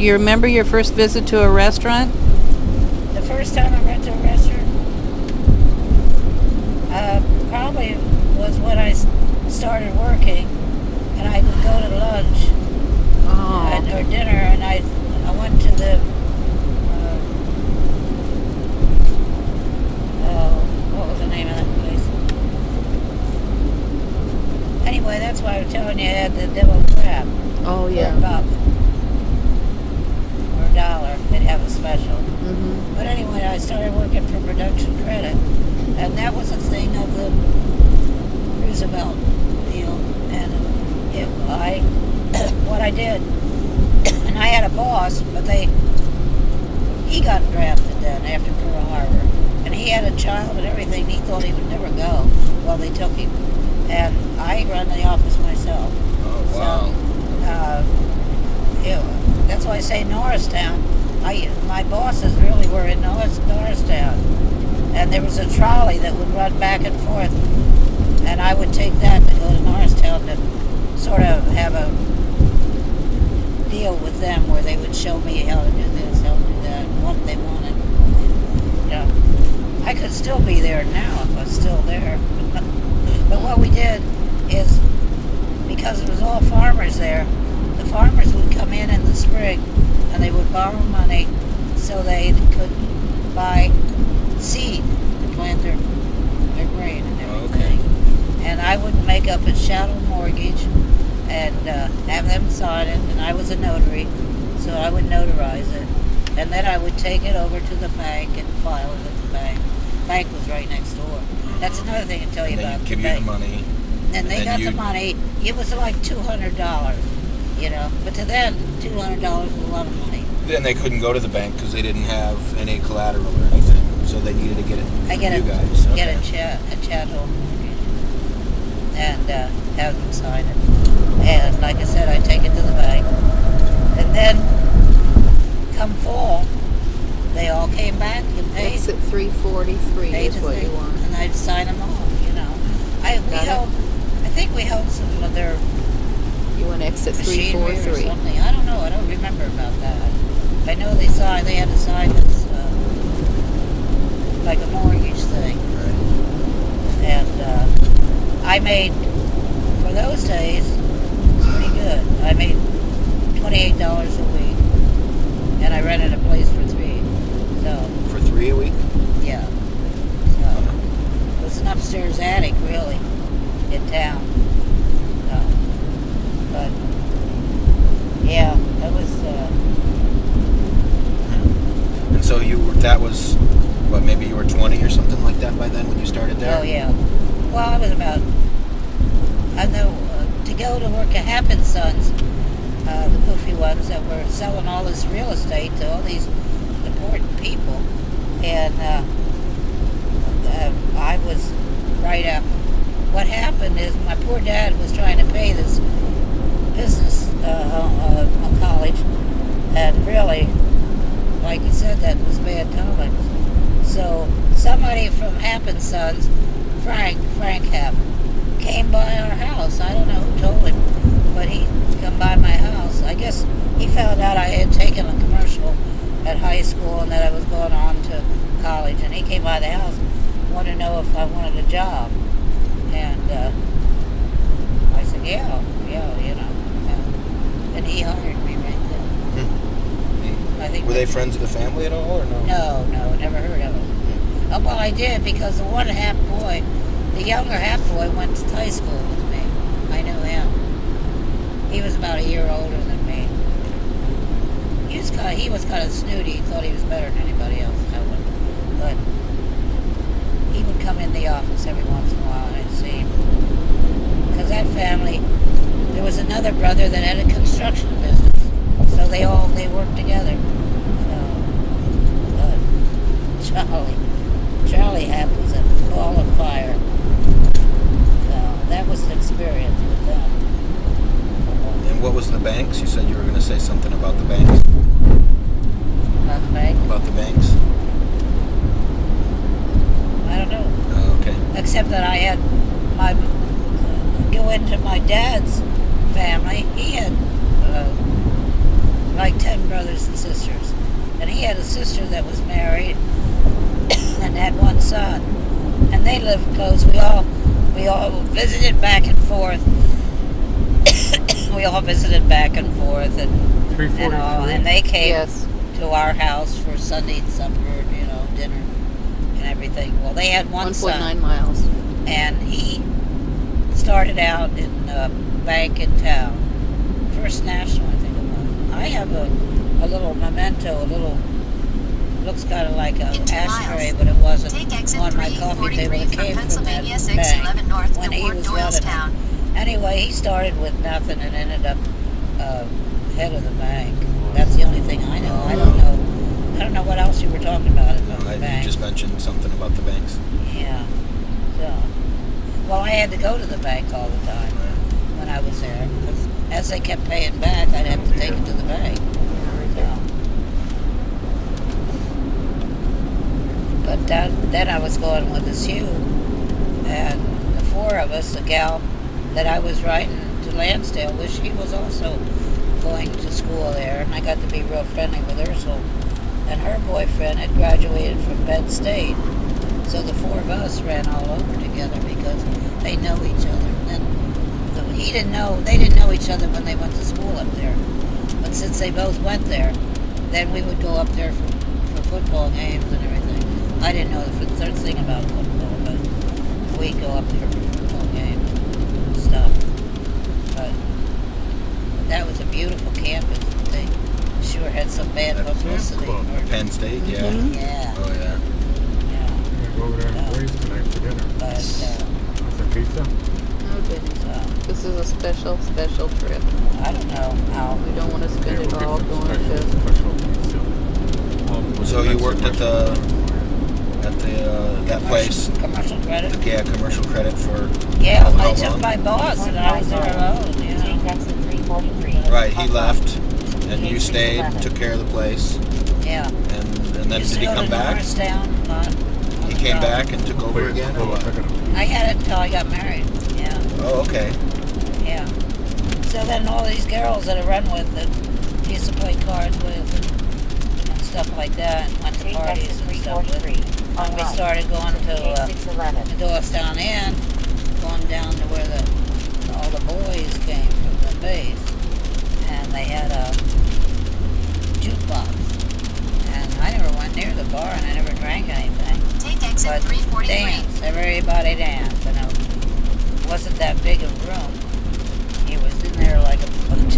you remember your first visit to a restaurant? The first time I went to a restaurant, probably was when I started working, and I would go to lunch or dinner, and I went to the what was the name of that place? Anyway, that's why I was telling you I had the deviled crab. Oh, yeah. For $1 or $1, they'd have a special. Mm-hmm. But anyway, I started working for Production Credit, and that was a thing of the Roosevelt deal. And what I did, and I had a boss, but he got drafted then after Pearl Harbor, and he had a child and everything. He thought he would never go. Well, they took him, and I run the office myself. Oh, wow. So, that's why I say Norristown. My bosses really were in Norristown, and there was a trolley that would run back and forth, and I would take that to go to Norristown to sort of have a deal with them where they would show me how to do this, how to do that, what they wanted. I could still be there now if I was still there. But what we did is, because it was all farmers there, the farmers would come in the spring and they would borrow money so they could buy seed to plant their grain and everything. Okay. And I would make up a chattel mortgage and have them sign it, and I was a notary, so I would notarize it. And then I would take it over to the bank and file it at the bank. The bank was right next door. That's another thing to tell you about. Give you the money. And they got the money. It was like $200, But to them, $200 was a lot of money. Then they couldn't go to the bank because they didn't have any collateral or anything, so they needed to get it from you guys. Get a chattel mortgage and have them sign it. And like I said, I take it to the bank. And then, come fall, they all came back and paid. Exit 343 is what you want. And I'd sign them off, I think we held some of their You want exit machinery or 343. something. I don't know. I don't remember about that. I know they had to sign this, like a mortgage thing. Right. And I made, for those days, it was pretty good. I made $28 a week, and I rented a place for 3. So For 3 a week? yeah, so it was an upstairs attic, really, in town. But yeah, that was. And so that was, maybe you were 20 or something like that by then when you started there? Oh yeah. Well, I was about. I know to go to work at Happen Sons, the goofy ones that were selling all this real estate to all these important people, and I was right up. What happened is my poor dad was trying to pay this business college, and really, like you said, that was bad times. So somebody from Happen Sons, Frank Happ, came by our house. I don't know who told him, but he come by my house. I guess he found out I had taken a commercial at high school and that I was going on to college, and he came by the house, wanted to know if I wanted a job, and I said, yeah, and he hired me right then. I think. Were they friends of the family at all, or no? No, never heard of him. Oh, well, I did, because the one half boy, the younger half boy, went to high school with me. I knew him. He was about a year older than me. He was kind of snooty. He thought he was better than anybody else. But he would come in the office every once in a while, and I'd see him. Because that family, there was another brother that had a construction business, so they worked together. So, Charlie Happ was a ball of fire. So that was an experience with them. And what was the banks? You said you were going to say something about the banks. About the bank? About the banks? I don't know. Oh, okay. Except that I had go into my dad's family. He had like 10 brothers and sisters. And he had a sister that was married and had one son. And they lived close. We all visited back and forth. We all visited back and forth and all. And they came Yes. to our house for Sunday supper, dinner and everything. Well, they had one 1.9 son. miles. And he started out in a bank in town. First National, I think it was. I have a little memento, looks kind of like an ashtray, but it wasn't on my coffee table. It came from that bank when he was running it. Anyway, he started with nothing and ended up head of the bank. That's the only thing I know. I don't know what else you were talking about the You bank. just mentioned something about the banks. Yeah. So, well, I had to go to the bank all the time when I was there. 'Cause as they kept paying back, I'd have to take it to the bank. So. But then I was going with this Hugh, and the four of us, the gal that I was writing to Lansdale, she was also going to school there, and I got to be real friendly with her. So, and her boyfriend had graduated from Penn State. So the four of us ran all over together because they know each other. And they didn't know each other when they went to school up there. But since they both went there, then we would go up there for football games and everything. I didn't know the third thing about football, but we'd go up there for football games and stuff. But that was a beautiful campus. They sure had some bad publicity. Penn State, yeah. Mhm. Yeah. Oh, yeah. Go over there and Grace tonight for dinner. But Some pizza? Oh, goodness. This is a special trip. I don't know how. We don't want to spend Yeah, it we'll all get some going to... special pizza. So you worked at that place? Commercial credit. Yeah, commercial credit for Yeah, how I took long? my boss and I was there alone. Right, he left, and you stayed, took care of the place, Yeah. and then Used did he to go come to back? Norristown, He came back and took over again, or what? I had it until I got married. Yeah, Oh, okay. yeah. So then all these girls that I run with that used to play cards with and stuff like that, and went to parties and stuff with. And we started going to the Doylestown Inn, going down to where all the boys came from the base, and they had a jukebox. And I never went near the bar, and I never drank anything. But dance, everybody danced, and it wasn't that big of a room. He was in there like a bunch,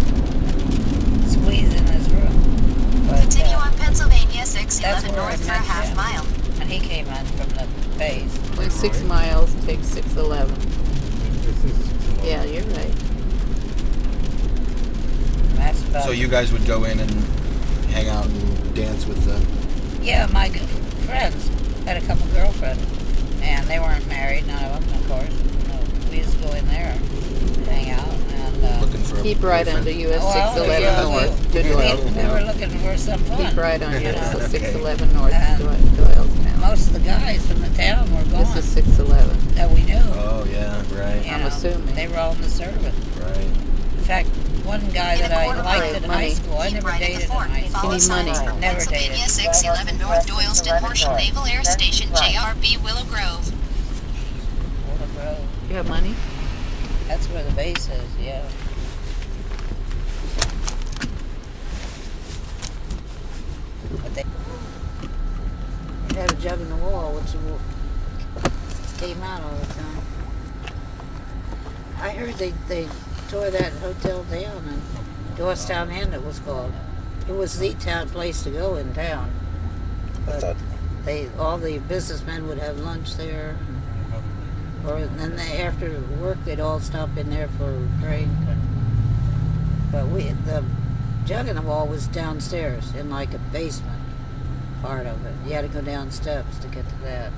squeezed in this room. But Continue on Pennsylvania that's 611 where I north for a met half him. mile. And he came in from the base. 0.6 miles, take 611. This is Yeah, you're right. And that's about So you guys would go in and hang out and dance with the... Yeah, my good friends had a couple girlfriends, and they weren't married, none of them, of course. No, we used to go in there, hang out, and looking for a Keep right boyfriend? under US well, 611 yeah, north to we Doylestown. were looking for some fun. Keep right on you US know. Okay. 611 north to And Doylestown. Most of the guys from the town were gone This is 611. that we knew. Oh, yeah, right, You I'm know, assuming. they were all in the service. right. In fact, one guy In that a I quarter liked mile, in high money. school, I Keep never right at dated the in fork. high Follow school. Need signs money. from Never Pennsylvania dated. 611 North Doylestown Horsham Naval Air Station, JRB Willow Grove. Willow Grove. You have money? That's where the base is, yeah. But they had a jug in the wall, which came out all the time. I heard they tore that hotel down, and Doylestown Inn it was called. It was the town place to go in town. But all the businessmen would have lunch there. Or then after work, they'd all stop in there for a drink. But the jug in the wall was downstairs in like a basement part of it. You had to go down steps to get to that.